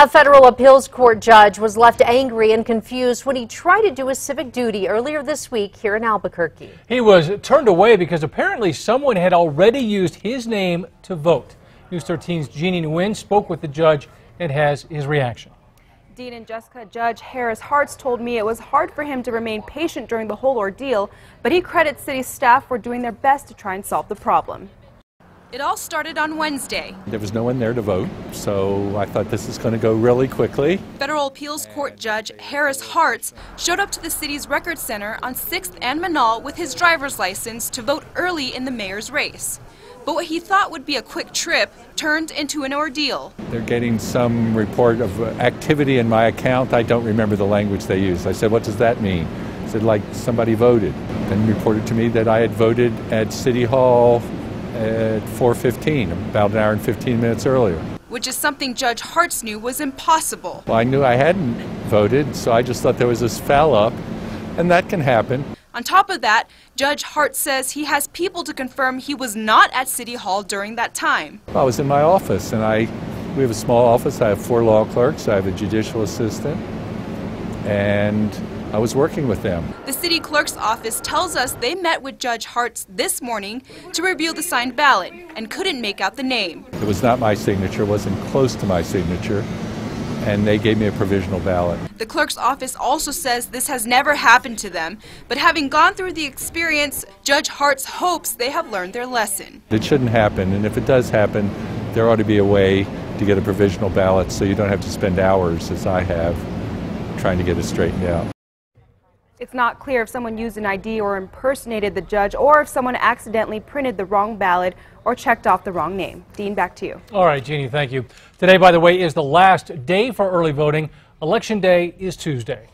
A federal appeals court judge was left angry and confused when he tried to do his civic duty earlier this week here in Albuquerque. He was turned away because apparently someone had already used his name to vote. News 13's Jeannie Nguyen spoke with the judge and has his reaction. Dean and Jessica, Judge Harris Hartz told me it was hard for him to remain patient during the whole ordeal, but he credits city staff for doing their best to try and solve the problem. It all started on Wednesday. There was no one there to vote, so I thought this is going to go really quickly. Federal Appeals Court Judge Harris Hartz showed up to the city's record center on 6th and Manal with his driver's license to vote early in the mayor's race. But what he thought would be a quick trip turned into an ordeal. They're getting some report of activity in my account. I don't remember the language they used. I said, what does that mean? I said, like somebody voted. Then reported to me that I had voted at City Hall at 4:15, about an hour and 15 minutes earlier. Which is something Judge Hartz knew was impossible. Well, I knew I hadn't voted, so I just thought there was this foul up, and that can happen. On top of that, Judge Hartz says he has people to confirm he was not at City Hall during that time. I was in my office, and we have a small office. I have 4 law clerks, I have a judicial assistant, and I was working with them. The city clerk's office tells us they met with Judge Hartz this morning to review the signed ballot and couldn't make out the name. It was not my signature, it wasn't close to my signature, and they gave me a provisional ballot. The clerk's office also says this has never happened to them, but having gone through the experience, Judge Hartz hopes they have learned their lesson. It shouldn't happen, and if it does happen, there ought to be a way to get a provisional ballot so you don't have to spend hours, as I have, trying to get it straightened out. It's not clear if someone used an ID or impersonated the judge, or if someone accidentally printed the wrong ballot or checked off the wrong name. Dean, back to you. All right, Jeannie, thank you. Today, by the way, is the last day for early voting. Election Day is Tuesday.